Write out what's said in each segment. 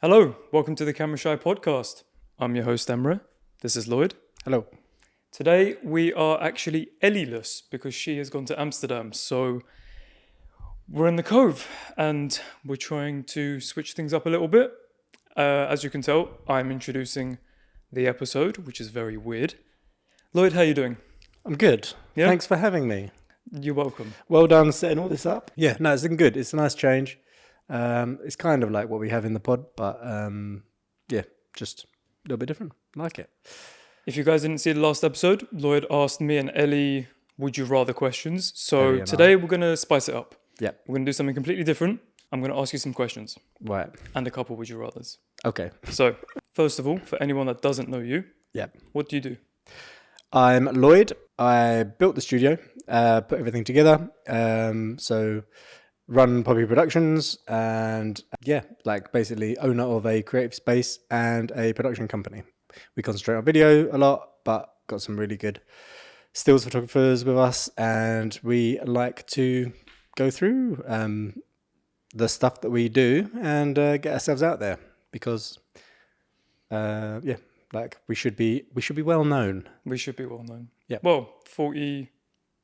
Hello, welcome to the Camera Shy podcast. I'm your host Emre. This is Lloyd. Hello. Today we are actually Ellie-less because she has gone to Amsterdam. So we're in the Cove and we're trying to switch things up a little bit. As you can tell, I'm introducing the episode, which is very weird. Lloyd, how you doing? I'm good. Yeah? Thanks for having me. You're welcome. Well done setting all this up. Yeah, no, it's looking good. It's a nice change. It's kind of like what we have in the pod, but yeah, just a little bit different. Like it. If you guys didn't see the last episode, Lloyd asked me and Ellie would you rather questions. So today we're going to spice it up. Yeah. We're going to do something completely different. I'm going to ask you some questions. Right. And a couple would you rathers. Okay. So, first of all, for anyone that doesn't know you, Yeah. what do you do? I'm Lloyd. I built the studio, put everything together. So run Poppy Productions and yeah, like basically owner of a creative space and a production company. We concentrate on video a lot, but got some really good stills photographers with us, and we like to go through the stuff that we do and get ourselves out there because yeah, like we should be well known. We should be well known. Yeah. Well, 40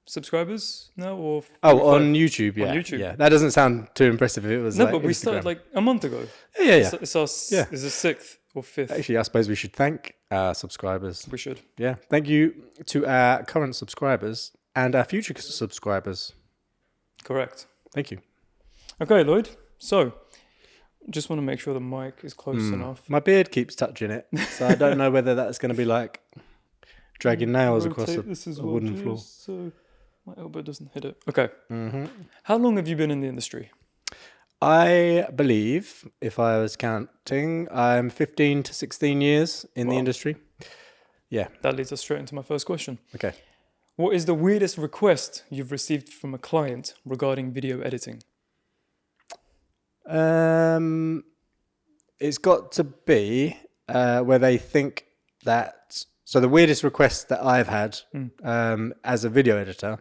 subscribers now or 45? Oh, on YouTube, yeah. On YouTube. Yeah, that doesn't sound too impressive if it was No, like but we Instagram. started like a month ago. Yeah. It's our Yeah. Is it sixth or fifth? Actually, I suppose we should thank our subscribers. We should. Yeah, thank you to our current subscribers and our future subscribers. Correct. Thank you. Okay, Lloyd. So, just want to make sure the mic is close enough. My beard keeps touching it, so I don't know whether that's going to be like dragging nails across a wooden floor. So my elbow doesn't hit it. Okay. Mm-hmm. How long have you been in the industry? I believe, if I was counting, I'm 15 to 16 years in the industry. Yeah. That leads us straight into my first question. Okay. What is the weirdest request you've received from a client regarding video editing? It's got to be where they think that. So the weirdest request that I've had as a video editor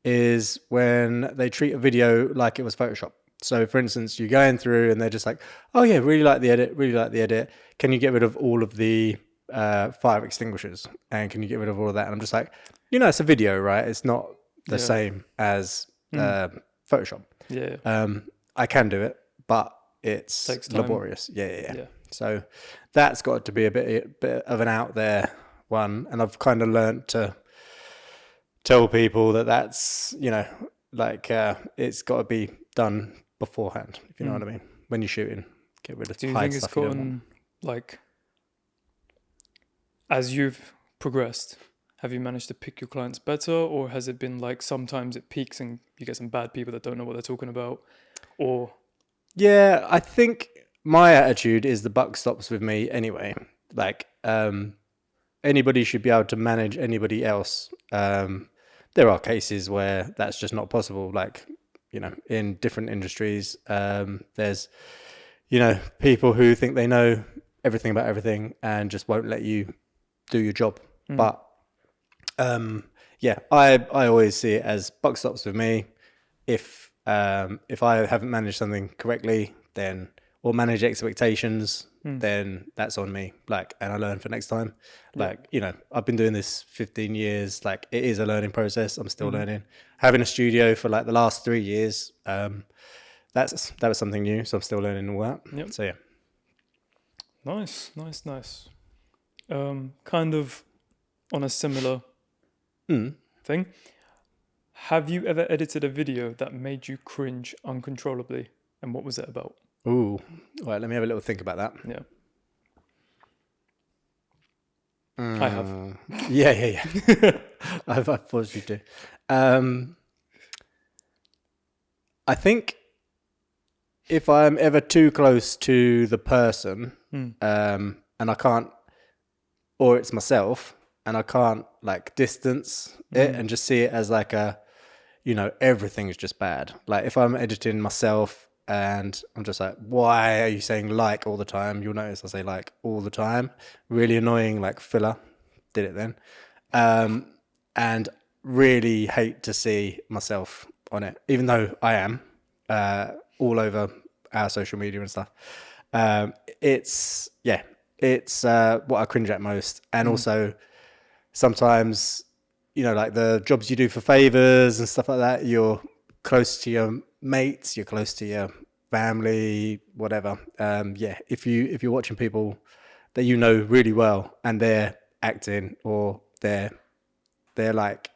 is when they treat a video like it was Photoshop. So for instance, you're going through and they're just like, "Oh yeah, really like the edit. Can you get rid of all of the fire extinguishers? And can you get rid of all of that?" And I'm just like, it's a video, right? It's not the same as Photoshop. Yeah. I can do it, but it's Takes time. laborious. Yeah. So that's got to be a bit of an out there one, and I've kind of learned to tell people that that's it's got to be done beforehand, if you know what I mean. When you're shooting, get rid of. Do you think it's gotten like, as you've progressed, have you managed to pick your clients better, or has it been like sometimes it peaks and you get some bad people that don't know what they're talking about, or? Yeah, I think my attitude is the buck stops with me anyway. Like, anybody should be able to manage anybody else. There are cases where that's just not possible. Like, in different industries, there's, people who think they know everything about everything and just won't let you do your job. But, yeah, I always see it as buck stops with me. If I haven't managed something correctly, then or manage expectations, then that's on me. Like, and I learn for next time. Like, I've been doing this 15 years. Like, it is a learning process. I'm still learning. Having a studio for like the last 3 years, that was something new. So I'm still learning all that. Yep. So yeah. Nice. Kind of on a similar thing. Have you ever edited a video that made you cringe uncontrollably? And what was it about? Ooh. All right, let me have a little think about that. Yeah. I have. Yeah. I've forced you to. I think if I'm ever too close to the person, and I can't, or it's myself, and I can't like distance it and just see it as like a, everything's just bad. Like if I'm editing myself and I'm just like, why are you saying like all the time? You'll notice I say like all the time. Really annoying, like filler. Did it then. And really hate to see myself on it, even though I am all over our social media and stuff. It's what I cringe at most, and also sometimes, like the jobs you do for favors and stuff like that, you're close to your mates, you're close to your family, whatever. If you're watching people that you know really well and they're acting, or they're like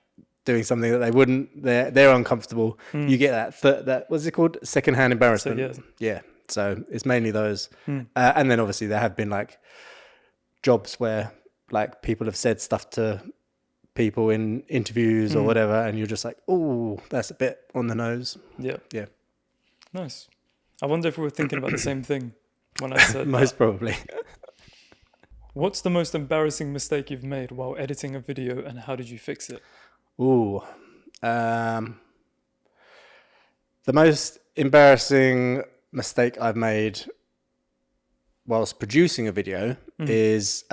doing something that they wouldn't, they're uncomfortable, you get that what's it called, secondhand embarrassment. So, Yeah, so it's mainly those. And then obviously there have been like jobs where like people have said stuff to people in interviews or whatever, and you're just like, oh, that's a bit on the nose. yeah. Yeah. Nice. I wonder if we were thinking about the same thing when I said Most that. probably. What's the most embarrassing mistake you've made while editing a video, and how did you fix it? Ooh. The most embarrassing mistake I've made whilst producing a video is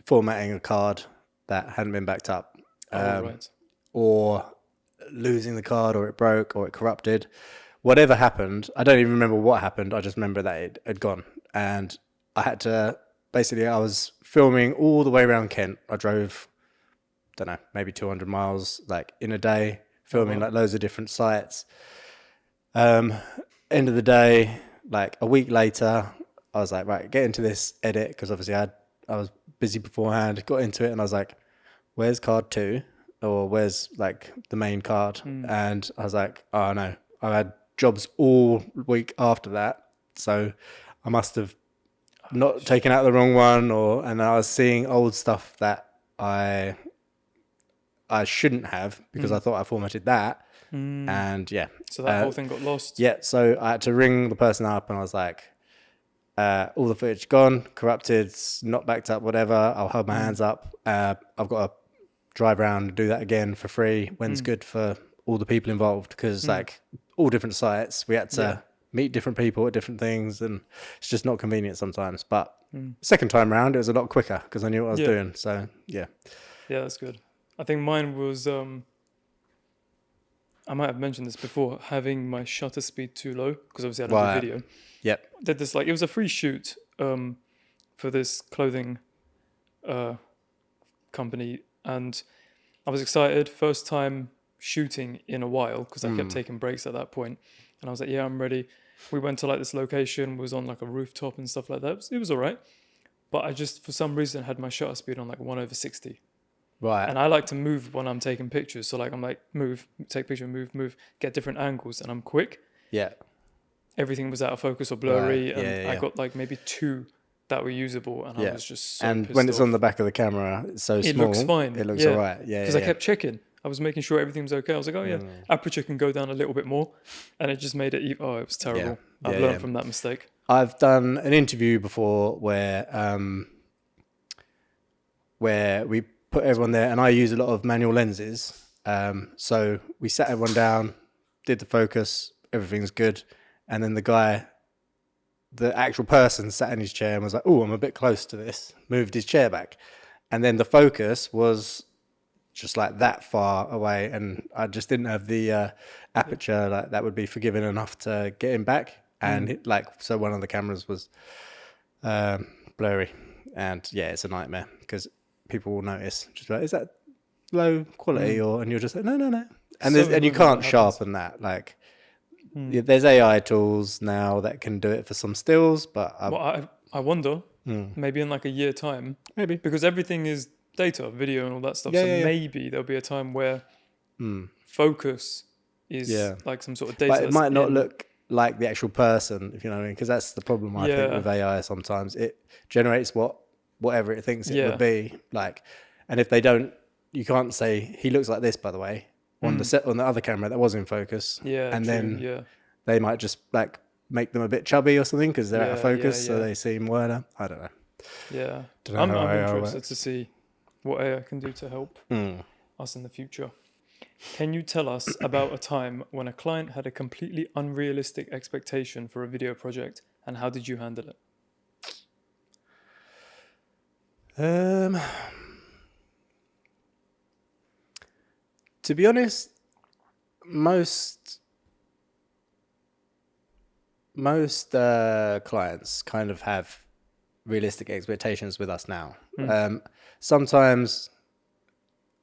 formatting a card that hadn't been backed up. Right. Or losing the card, or it broke, or it corrupted. Whatever happened, I don't even remember what happened. I just remember that it had gone. And I had to, basically, I was filming all the way around Kent. I drove, don't know, maybe 200 miles, like in a day, filming like loads of different sites. End of the day, like a week later, I was like, right, get into this edit, because obviously I was busy beforehand, got into it, and I was like, where's card 2? Or where's like the main card? And I was like, oh no, I had jobs all week after that, so I must have not taken out the wrong one, and I was seeing old stuff that I shouldn't have, because I thought I formatted that. And yeah, So that whole thing got lost. yeah, so I had to ring the person up, and I was like, all the footage gone, corrupted, not backed up, whatever. I'll hold my hands up. I've got to drive around and do that again for free. When's good for all the people involved? Because like all different sites, we had to meet different people at different things, and it's just not convenient sometimes. But second time round, it was a lot quicker because I knew what I was doing. So yeah. Yeah, that's good. I think mine was, I might have mentioned this before, having my shutter speed too low, because obviously I don't do video. Yep. Did this, like, it was a free shoot for this clothing company, and I was excited. First time shooting in a while, because I kept taking breaks at that point. And I was like, yeah, I'm ready. We went to like this location, was on like a rooftop and stuff like that. It was all right. But I just, for some reason, had my shutter speed on like 1/60. Right. And I like to move when I'm taking pictures. So like, I'm like, move, take picture, move, get different angles. And I'm quick. Yeah. Everything was out of focus or blurry. Right. And I got like maybe 2 that were usable. And I was just so and pissed when it's off. on the back of the camera, it's so small. It looks fine. It looks all right. Yeah. Because I kept checking. I was making sure everything was okay. I was like, oh yeah, aperture can go down a little bit more. And it just made it, it was terrible. I've learned from that mistake. I've done an interview before where we put everyone there, and I use a lot of manual lenses. So we sat everyone down, did the focus, everything's good. And then the actual person sat in his chair and was like, oh, I'm a bit close to this, moved his chair back. And then the focus was just like that far away, and I just didn't have the aperture like that would be forgiving enough to get him back. And so one of the cameras was blurry, and yeah, it's a nightmare because people will notice. Just like, is that low quality, and you're just like, no, and you can't sharpen that. Like, there's AI tools now that can do it for some stills, but I wonder, maybe in like a year time, because everything is data, video, and all that stuff. Maybe there'll be a time where focus is like some sort of data. But it might not look like the actual person, if you know what I mean, because that's the problem I think with AI. Sometimes it generates whatever it thinks it would be like, and if they don't, you can't say he looks like this, by the way, on the other camera that was in focus. Then they might just like make them a bit chubby or something because they're out of focus, so they seem weirder. I don't know. Yeah, don't know I'm interested to see what AI can do to help us in the future. Can you tell us about a time when a client had a completely unrealistic expectation for a video project, and how did you handle it? To be honest, most most clients kind of have realistic expectations with us now. Sometimes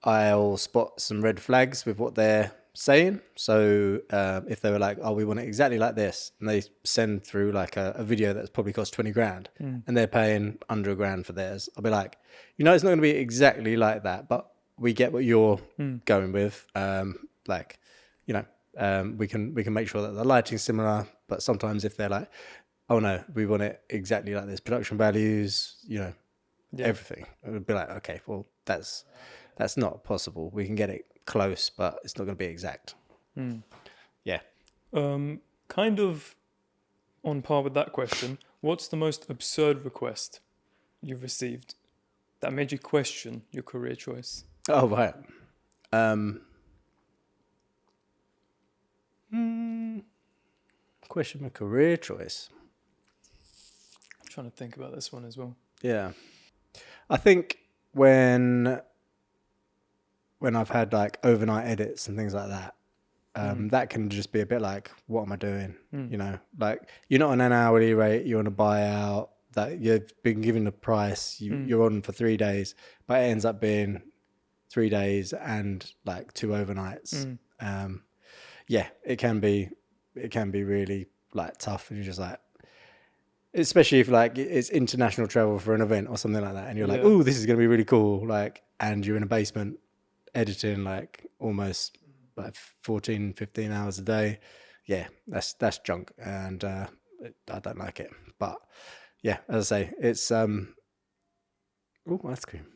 I'll spot some red flags with what they're saying. So if they were like, oh, we want it exactly like this, and they send through like a video that's probably cost 20 grand and they're paying under a grand for theirs, I'll be like, you know, it's not going to be exactly like that, but we get what you're going with. Like, you know, we can make sure that the lighting's similar, but sometimes if they're like, oh no, we want it exactly like this, production values, you know, everything, it would be like, okay, well, that's not possible. We can get it close, but it's not going to be exact. Yeah. Kind of on par with that question, what's the most absurd request you've received that made you question your career choice? Oh, right. Question my career choice. I'm trying to think about this one as well. Yeah. I think when I've had like overnight edits and things like that, that can just be a bit like, what am I doing? You know, like you're not on an hourly rate, you're on a buyout, that you've been given a price, you're on for 3 days, but it ends up being 3 days and like 2 overnights. Yeah, it can be really like tough, and you're just like, especially if like it's international travel for an event or something like that, and you're like, oh, this is going to be really cool, like, and you're in a basement editing like almost like 14-15 hours a day. Yeah, that's junk, and I don't like it. But yeah, as I say, it's oh, ice cream.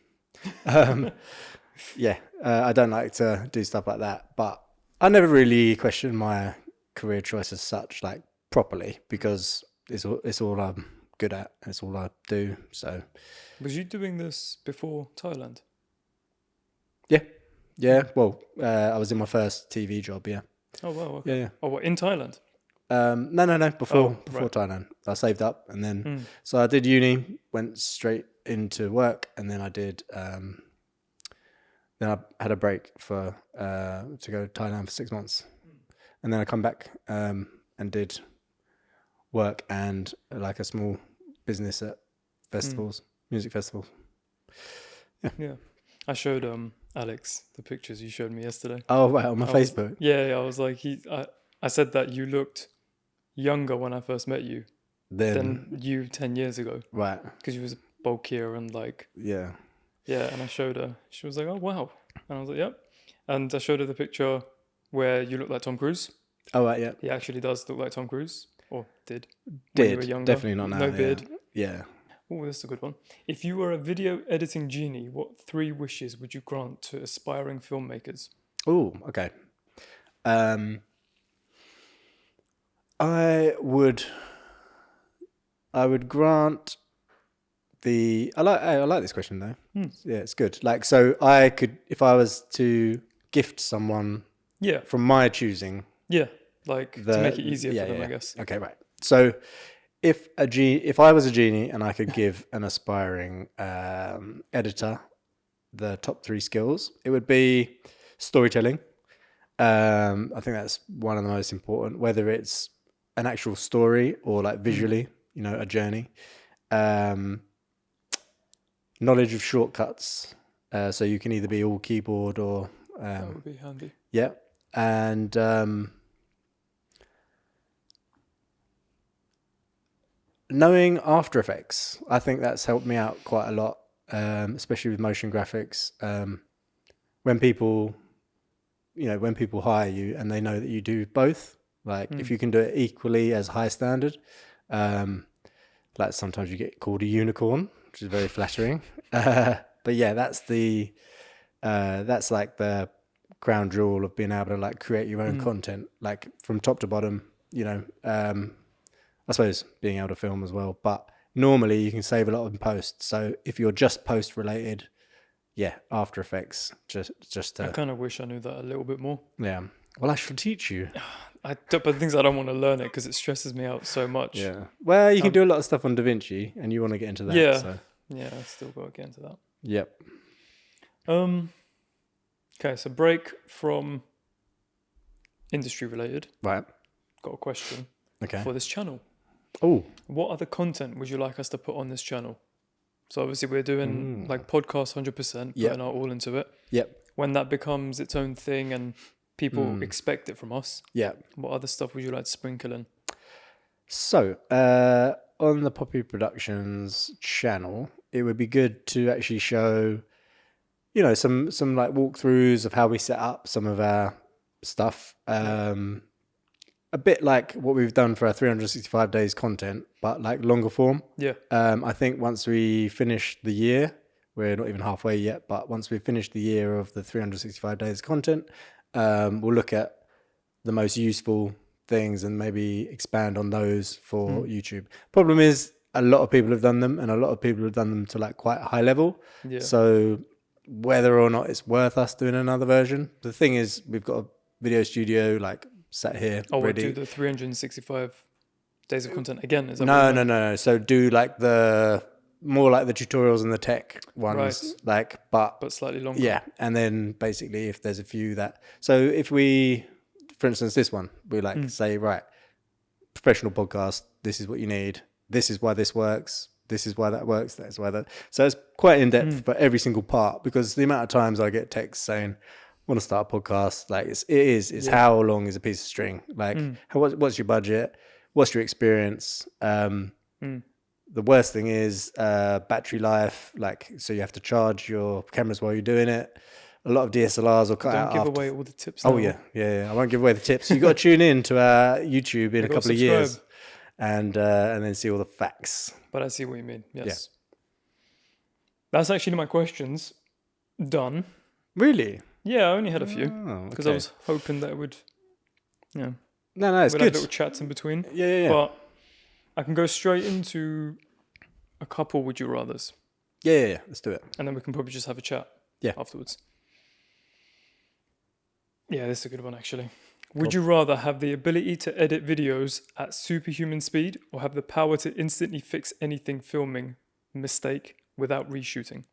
Yeah, I don't like to do stuff like that, but I never really questioned my career choice as such, like properly, because it's all I'm good at, it's all I do. So Was you doing this before Thailand? yeah. Well, I was in my first TV job. Yeah. Oh wow. Okay. Yeah. Oh, what, in Thailand? No. Before right. Thailand, I saved up, and then so I did uni, went straight into work, and then I did. Then I had a break for to go to Thailand for 6 months, and then I come back and did work and like a small business at festivals, music festivals. Yeah. I showed Alex the pictures you showed me yesterday. Oh, right, on my Facebook. I was like, I said that you looked younger when I first met you than you 10 years ago. Right. Because you was bulkier and like... Yeah. Yeah, and I showed her. She was like, oh, wow. And I was like, yep. And I showed her the picture where you look like Tom Cruise. Oh, right, yeah. He actually does look like Tom Cruise. Or did. Did. When you were younger. Definitely not now. No beard. Yeah. Oh, this is a good one. If you were a video editing genie, what 3 wishes would you grant to aspiring filmmakers? Oh, okay. I would grant the. I like this question though. Yeah, it's good. Like, so I could, if I was to gift someone, from my choosing, like to make it easier for them, I guess. Okay, right. So if I was a genie and I could give an aspiring editor the top 3 skills, it would be storytelling. I think that's one of the most important, whether it's an actual story or like visually, you know, a journey. Knowledge of shortcuts, so you can either be all keyboard or that would be handy. Yeah, and knowing After Effects, I think that's helped me out quite a lot, especially with motion graphics. When people hire you and they know that you do both, like if you can do it equally as high standard, like sometimes you get called a unicorn, which is very flattering. But yeah, that's like the crown jewel of being able to like create your own content, like from top to bottom, you know. I suppose being able to film as well, but normally you can save a lot in post. So if you're just post related, After Effects, just I kind of wish I knew that a little bit more. Yeah. Well, I shall teach you. But the things I don't want to learn it because it stresses me out so much. Yeah. Well, you can do a lot of stuff on DaVinci, and you want to get into that. Yeah. So. Yeah, I still got to get into that. Yep. Okay, so break from industry related. Right. Got a question for this channel. Oh, What other content would you like us to put on this channel? So obviously we're doing like podcast 100%, Yep. putting our all into it. yep. When that becomes its own thing and people expect it from us, Yeah. what other stuff would you like to sprinkle in? So, on the Poppy Productions channel, it would be good to actually show, some like walkthroughs of how we set up some of our stuff. A bit like what we've done for our 365 days content, but like longer form. Yeah. I think once we finish the year, we're not even halfway yet, but once we finish the year of the 365 days content, we'll look at the most useful things and maybe expand on those for YouTube. Problem is, a lot of people have done them, and a lot of people have done them to like quite a high level. Yeah. So whether or not it's worth us doing another version, the thing is, we've got a video studio like sat here Oh, we'll ready. do the 365 days of content again? Is that No. So do like more like the tutorials and the tech ones, Right. but slightly longer. yeah. And then basically, if there's a few so if we, for instance, this one, we like say, right, professional podcast, this is what you need. This is why this works. This is why that works. That's why that. So it's quite in depth for every single part, because the amount of times I get texts saying, want to start a podcast, like it's how long is a piece of string? Like, what's your budget? What's your experience? The worst thing is battery life. Like, so you have to charge your cameras while you're doing it. A lot of DSLRs will cut out. Don't give away all the tips. Oh now. yeah. I won't give away the tips. You got to tune in to our YouTube in a couple of years, subscribe. and then see all the facts. But I see what you mean. Yes. That's actually my questions done. Really? Yeah, I only had a few Oh, because I okay. was hoping that it would, No, it's we'd have good. little chats in between. Yeah. But I can go straight into a couple would you rathers, Yeah. Let's do it. and then we can probably just have a chat. Yeah. Afterwards. Yeah, this is a good one actually. Would you rather have the ability to edit videos at superhuman speed or have the power to instantly fix anything filming mistake without reshooting?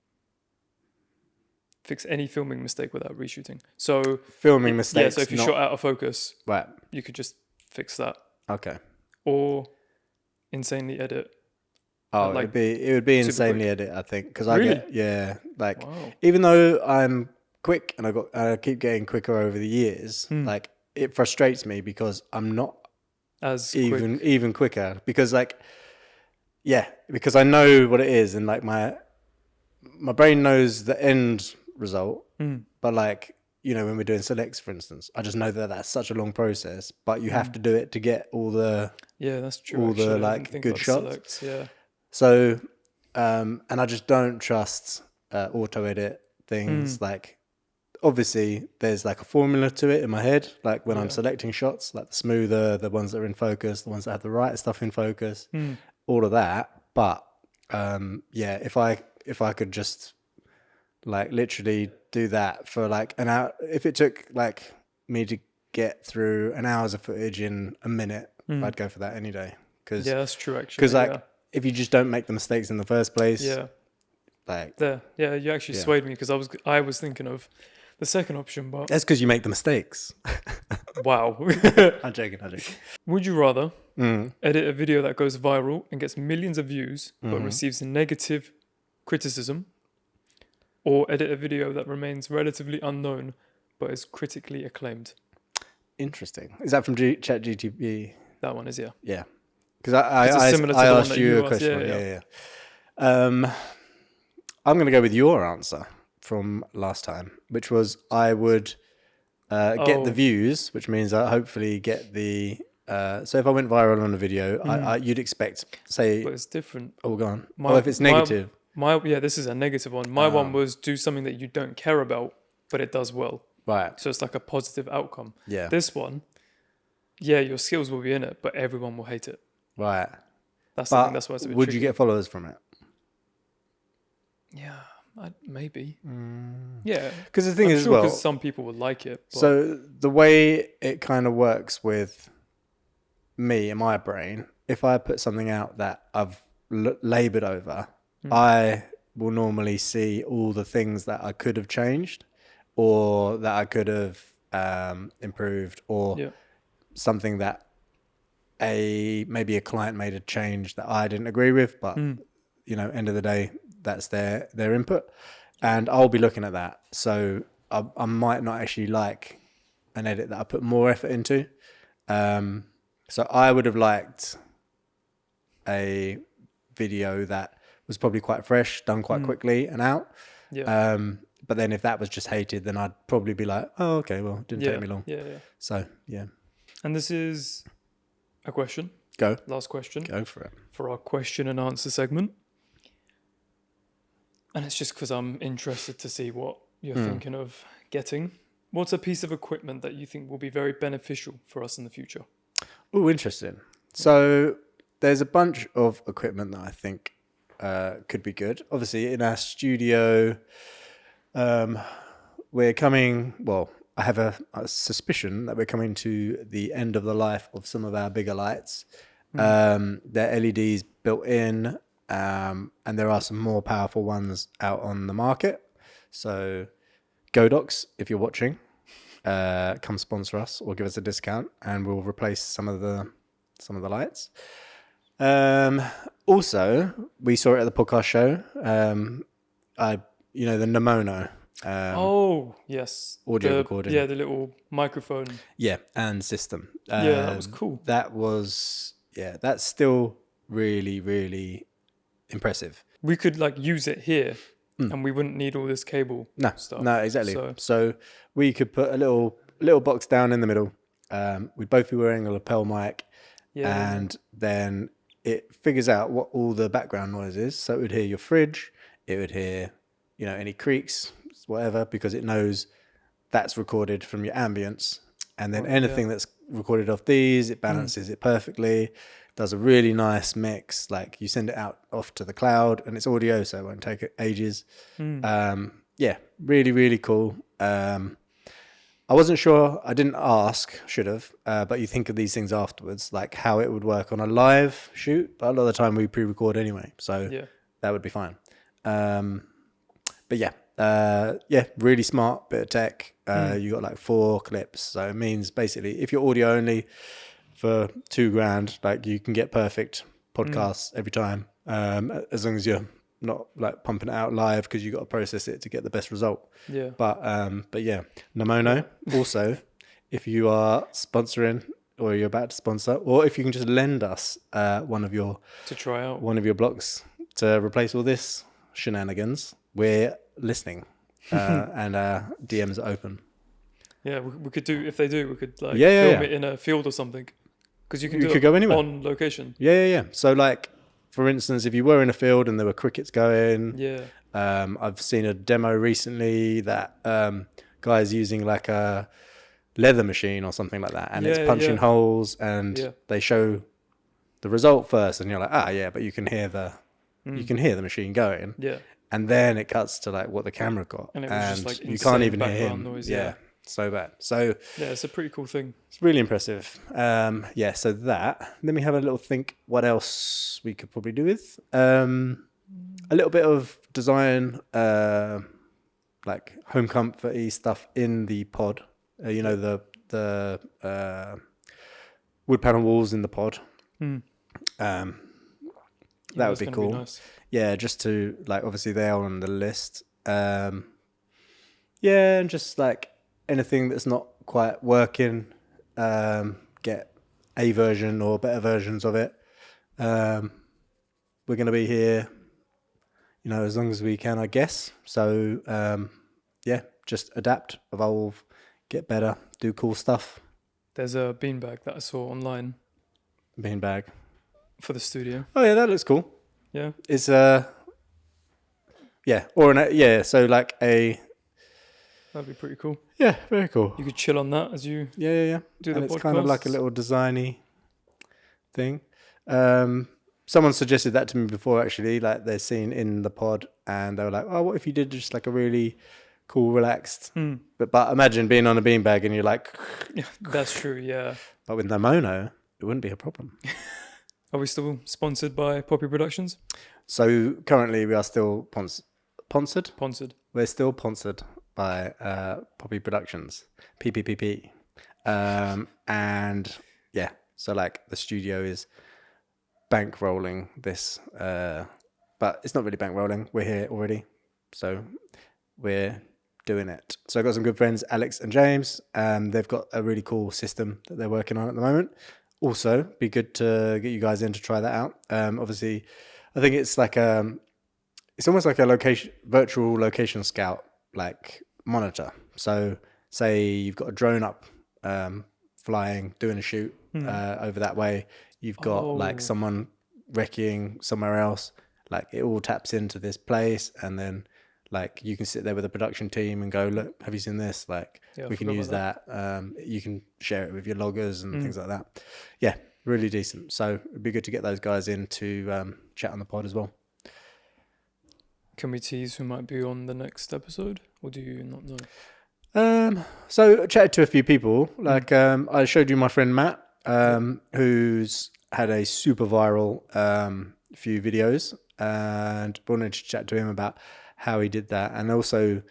Fix any filming mistake without reshooting. So Filming mistakes. Yeah, so if you shot out of focus, right. you could just fix that. Okay. Or insanely edit. Oh, like, it would be super insanely quick. edit, I think, because Really? like Wow. even though I'm quick and I keep getting quicker over the years, like it frustrates me because I'm not As even quicker, because because I know what it is, and like my brain knows the end result, but like when we're doing selects, for instance, I just know that that's such a long process, but you have to do it to get all the that's true. all actually. the I like didn't think good about shots. selects, yeah. So and I just don't trust auto edit things. Like obviously there's like a formula to it in my head, like when I'm selecting shots, like the smoother, the ones that are in focus, the ones that have the right stuff in focus, all of that. But if I could just like literally do that for like an hour, if it took like me to get through an hour's of footage in a minute, I'd go for that any day. Cause, Yeah, that's true actually. because like if you just don't make the mistakes in the first place, yeah. like You actually swayed me because I was thinking of the second option, but that's because you make the mistakes. wow. I'm joking. Would you rather edit a video that goes viral and gets millions of views but receives negative criticism, or edit a video that remains relatively unknown but is critically acclaimed? Interesting. Is that from ChatGPT? That one is, yeah. Yeah. Because I It's similar to I the one asked that you you a asked. question. Yeah. I'm going to go with your answer from last time, which was I would get the views, which means I hopefully get the. So if I went viral on a video, you'd expect, say, But it's different. oh, go on. If it's negative. This is a negative one. My one was do something that you don't care about, but it does well. Right. So it's like a positive outcome. Yeah. This one, your skills will be in it, but everyone will hate it. Right. That's the thing. That's why it's a bit would tricky. you get followers from it? Yeah, maybe. Yeah. Because the thing I'm is, sure well, because some people would like it. But so the way it kind of works with me and my brain, if I put something out that I've labored over, I will normally see all the things that I could have changed or that I could have improved, or something that maybe a client made a change that I didn't agree with, but end of the day, that's their input, and I'll be looking at that. So I might not actually like an edit that I put more effort into. So I would have liked a video that was probably quite fresh, done quite quickly and out. Yeah. But then if that was just hated, then I'd probably be like, oh, okay, well, it didn't take me long. Yeah. So, yeah. And this is a question. Go. Last question. Go for it. For our question and answer segment. And it's just because I'm interested to see what you're thinking of getting. What's a piece of equipment that you think will be very beneficial for us in the future? Oh, interesting. So there's a bunch of equipment that I think could be good. Obviously, in our studio, we're coming, well, I have a suspicion that we're coming to the end of the life of some of our bigger lights. They're LEDs built in, and there are some more powerful ones out on the market. So Godox, if you're watching, come sponsor us or give us a discount, and we'll replace some of the lights. Also, we saw it at the podcast show. The Nemono. Oh, yes. Audio recording. Yeah, the little microphone. Yeah, and system. That was cool. That's still really, really impressive. We could use it here and we wouldn't need all this cable stuff. No, exactly. So we could put a little box down in the middle. We'd both be wearing a lapel mic, and then it figures out what all the background noise is. So it would hear your fridge, it would hear, any creaks, whatever, because it knows that's recorded from your ambience. And then anything that's recorded off these, it balances it perfectly, does a really nice mix. Like you send it out off to the cloud and it's audio, so it won't take ages. Really, really cool. I wasn't sure, I didn't ask, should have, but you think of these things afterwards, like how it would work on a live shoot, but a lot of the time we pre-record anyway, so that would be fine. Really smart bit of tech. You got 4 clips, so it means basically if you're audio only for $2,000, you can get perfect podcasts every time, as long as you're not pumping it out live, because you got to process it to get the best result. But Nemono. Also, if you are sponsoring or you're about to sponsor, or if you can just lend us one of your blocks to replace all this shenanigans, we're listening, and DMs are open. Yeah, we could do, if they do, we could film it in a field or something, because you could go anywhere on location. So for instance, if you were in a field and there were crickets going, I've seen a demo recently that guy's using a leather machine or something like that, and it's punching holes, and they show the result first, and you're like, but you can hear the machine going, and then it cuts to what the camera got, and it was just you can't even hear him. Noise, so bad. So it's a pretty cool thing. It's really impressive. So that. Let me have a little think what else we could probably do with. A little bit of design, home comfort-y stuff in the pod. The wood panel walls in the pod. That would be cool. Nice. Yeah, just to obviously they are on the list. And just anything that's not quite working, get a version or better versions of it. We're going to be here, as long as we can, I guess. So, just adapt, evolve, get better, do cool stuff. There's a beanbag that I saw online. Beanbag? For the studio. Oh, yeah, that looks cool. Yeah. It's, so that'd be pretty cool. Yeah, very cool. You could chill on that as you do the podcast. It's kind of like a little designy thing. Someone suggested that to me before, actually, they're seen in the pod, and they were like, oh, what if you did just a really cool, relaxed... But imagine being on a beanbag and you're like... That's true, yeah. But with Nemono, it wouldn't be a problem. Are we still sponsored by Poppy Productions? So currently we are still sponsored. We're still sponsored by Poppy Productions, PPPP, and So like the studio is bankrolling this, but it's not really bankrolling. We're here already, so we're doing it. So I've got some good friends, Alex and James. They've got a really cool system that they're working on at the moment. Also, be good to get you guys in to try that out. Obviously, I think it's like it's almost like a virtual location scout, like monitor. So say you've got a drone up, flying, doing a shoot over that way. You've got like someone wrecking somewhere else. Like it all taps into this place, and then like you can sit there with a production team and go, look, have you seen this? Like we can use that. You can share it with your loggers and things like that. Yeah, really decent. So it'd be good to get those guys in to chat on the pod as well. Can we tease who might be on the next episode, or do you not know? So I chatted to a few people. Like I showed you my friend Matt, who's had a super viral few videos, and wanted to chat to him about how he did that, and also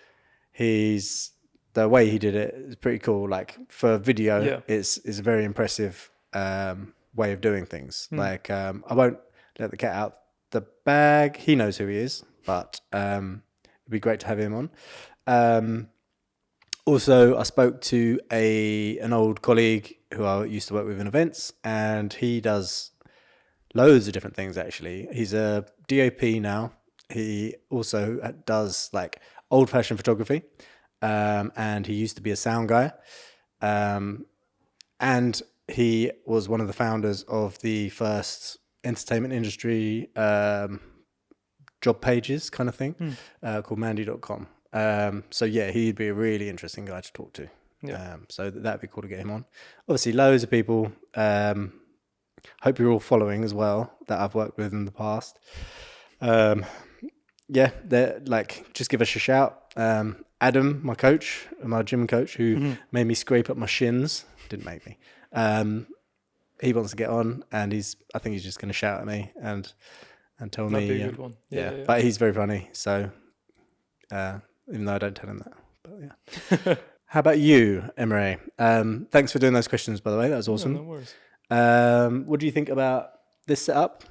the way he did it is pretty cool. Like for video, it's a very impressive way of doing things. Like I won't let the cat out the bag. He knows who he is, but it'd be great to have him on. Also, I spoke to an old colleague who I used to work with in events, and he does loads of different things, actually. He's a DOP now. He also does like old-fashioned photography, and he used to be a sound guy. And he was one of the founders of the first entertainment industry job pages kind of thing called Mandy.com. So yeah, he'd be a really interesting guy to talk to. Yeah. So that'd be cool to get him on. Obviously, loads of people. Hope you're all following as well that I've worked with in the past. Yeah, they're like, just give us a shout. Adam, my coach, my gym coach, who made me scrape up my shins, didn't make me. He wants to get on, and I think he's just going to shout at me and tell me. That'd be a good one. Yeah. But he's very funny, so even though I don't tell him that. But yeah. How about you, Emre? Thanks for doing those questions, by the way. That was awesome. No worries. What do you think about this setup?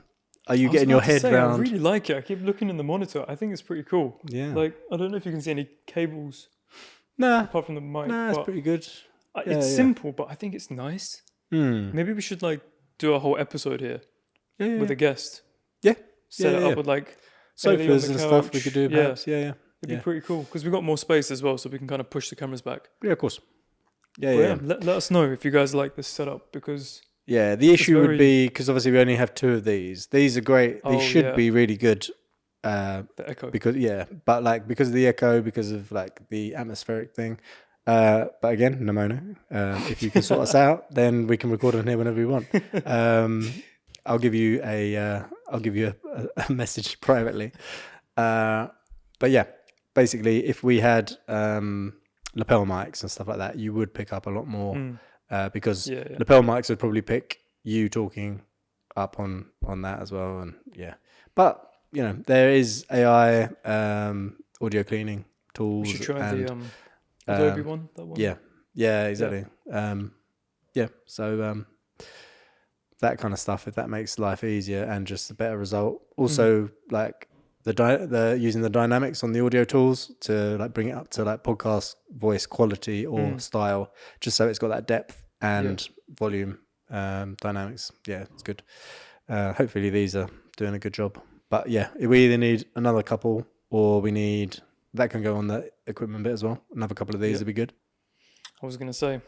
Are you getting your head around? I really like it. I keep looking in the monitor. I think it's pretty cool. Yeah. Like, I don't know if you can see any cables. Nah. Apart from the mic. Nah, it's pretty good. It's simple, but I think it's nice. Maybe we should like do a whole episode here with a guest. Yeah. Set it up with like sofas and stuff we could do. Perhaps. Yeah. It'd be pretty cool because we've got more space as well, so we can kind of push the cameras back. Yeah, of course. Yeah. Let us know if you guys like this setup, because the issue would be, because obviously we only have 2 of these. These are great. These should be really good. The echo. Because but like because of the echo, because of like the atmospheric thing. But again, no mono. If you can sort us out, then we can record on here whenever we want. I'll give you a message privately. But yeah, basically, if we had lapel mics and stuff like that, you would pick up a lot more because lapel mics would probably pick you talking up on that as well. And but there is AI audio cleaning tools. We should try the Adobe one. That one. Yeah, exactly. So that kind of stuff, if that makes life easier and just a better result. Also, like the using the dynamics on the audio tools to like bring it up to like podcast voice quality or style, just so it's got that depth and volume dynamics. Yeah, it's good. Hopefully these are doing a good job. But yeah, we either need another couple, or we need that can go on the equipment bit as well. Another couple of these would be good. I was gonna say,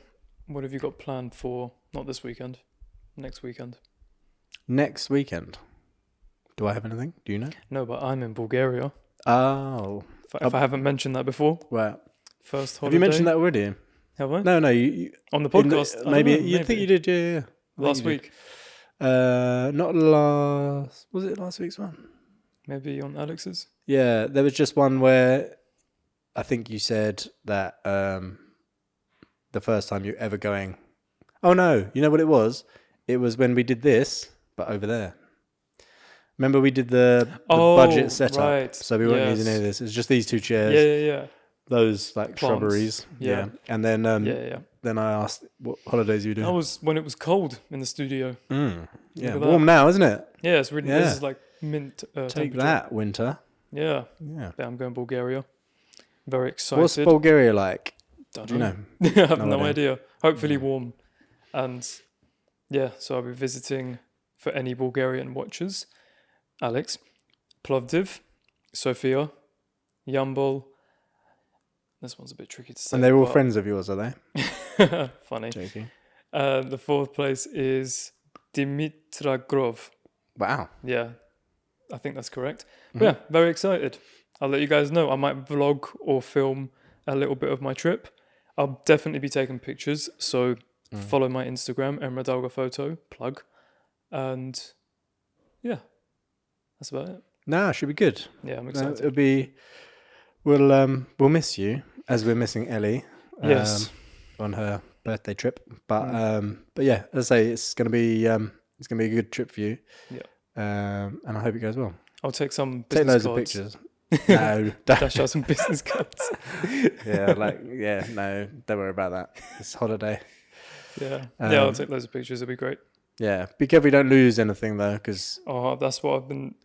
what have you got planned for? Not this weekend. Next weekend. Next weekend. Do I have anything? Do you know? No, but I'm in Bulgaria. Oh. If I haven't mentioned that before. Right. First holiday. Have you mentioned that already? Have I? No. You on the podcast? Maybe you think you did, yeah. Last week. Not last. Was it last week's one? Maybe on Alex's? Yeah, there was just one where I think you said that the first time you ever going. Oh no, you know what it was? It was when we did this, but over there. Remember we did the budget setup, right. So we weren't using any of this. It's just these 2 chairs. Yeah. Those like plants. shrubberies. Yeah. And then then I asked what holidays you were That doing. was when it was cold in the studio. Yeah, Look at warm now, isn't it? Yeah, it's really. Yeah. This is like mint Take temperature. that, winter. Yeah. Yeah. Yeah, I'm going Bulgaria. Very excited. What's Bulgaria like? Don't Do you know? I have No no idea. idea. Hopefully warm. And yeah, so I'll be visiting for any Bulgarian watchers. Alex, Plovdiv, Sofia, Yambol. This one's a bit tricky to say. And they're all but- friends of yours, are they? Funny. Joking. The fourth place is Dimitrogrov. Wow. Yeah, I think that's correct. Mm-hmm. But yeah, very excited. I'll let you guys know. I might vlog or film a little bit of my trip. I'll definitely be taking pictures. So follow my Instagram, Emre Photo, plug. And yeah, that's about it. No, should be good. Yeah, I'm No, excited. it'll be. We'll miss you as we're missing Ellie. Yes. On her birthday trip, but yeah, as I say, it's gonna be a good trip for you. Yeah. And I hope it goes well. I'll take some Take business loads of cards. pictures. No, Dash out some business cards. no, don't worry about that. It's holiday. Yeah. Yeah, I'll take loads of pictures. It'll be great. Yeah, be careful you don't lose anything though, because Oh, that's what I've been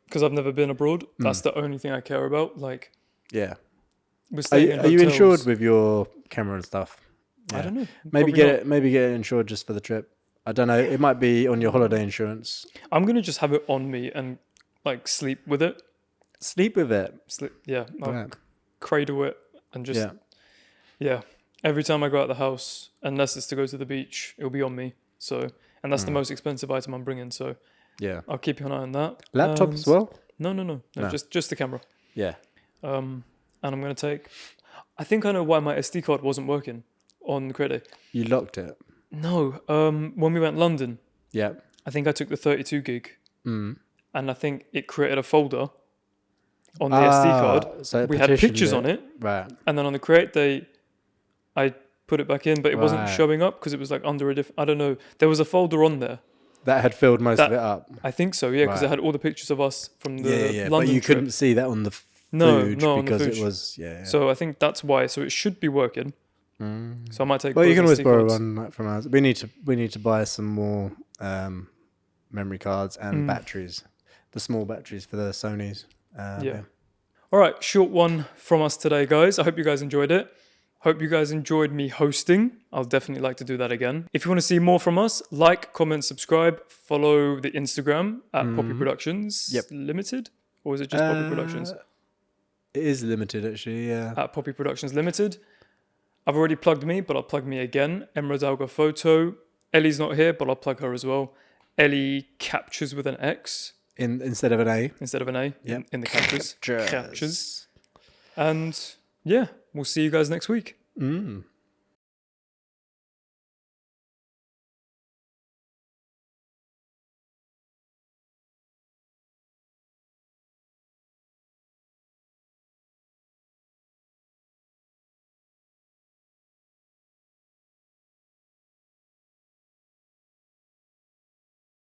because I've never been abroad. That's the only thing I care about. Like, yeah. we're Are staying you, in are you hotels. insured with your camera and stuff? I don't know. Maybe Probably get it insured just for the trip. I don't know. It might be on your holiday insurance. I'm gonna just have it on me and like sleep with it. Sleep with it. I'll Yeah. cradle it and just yeah. Every time I go out the house, unless it's to go to the beach, it'll be on me. So, and that's the most expensive item I'm bringing. So Yeah. I'll keep an eye on that. Laptop as well. No. Just the camera. Yeah. And I'm gonna take. I think I know why my SD card wasn't working on the credit. You locked it. No. When we went London, Yeah. I think I took the 32 gig, Mm. and I think it created a folder on the SD card. So it We had petitioned pictures on it, Right. and then on the create day, I put it back in, but it wasn't Right. showing up because it was like under a different. I don't know. There was a folder on there. That had filled most of it up. I think so, yeah, because it Right. had all the pictures of us from the Yeah. London But you trip. couldn't see that on the No, food no, on the because it food. was So I think that's why. So it should be working. So I might take. Well, you both can always SD borrow cards. one like, from us. We need to buy some more memory cards and batteries. The small batteries for the Sonys. Yeah. All right, short one from us today, guys. I hope you guys enjoyed it. Hope you guys enjoyed me hosting. I'll definitely like to do that again. If you want to see more from us, like, comment, subscribe, follow the Instagram at Poppy Productions Limited, or is it just Poppy Productions? It is limited, actually. Yeah. At Poppy Productions Limited. I've already plugged me, but I'll plug me again. Emre Photo. Ellie's not here, but I'll plug her as well. Ellie captures with an X Instead of an A. instead of an A in the captures. Captures. Captures. And yeah, we'll see you guys next week.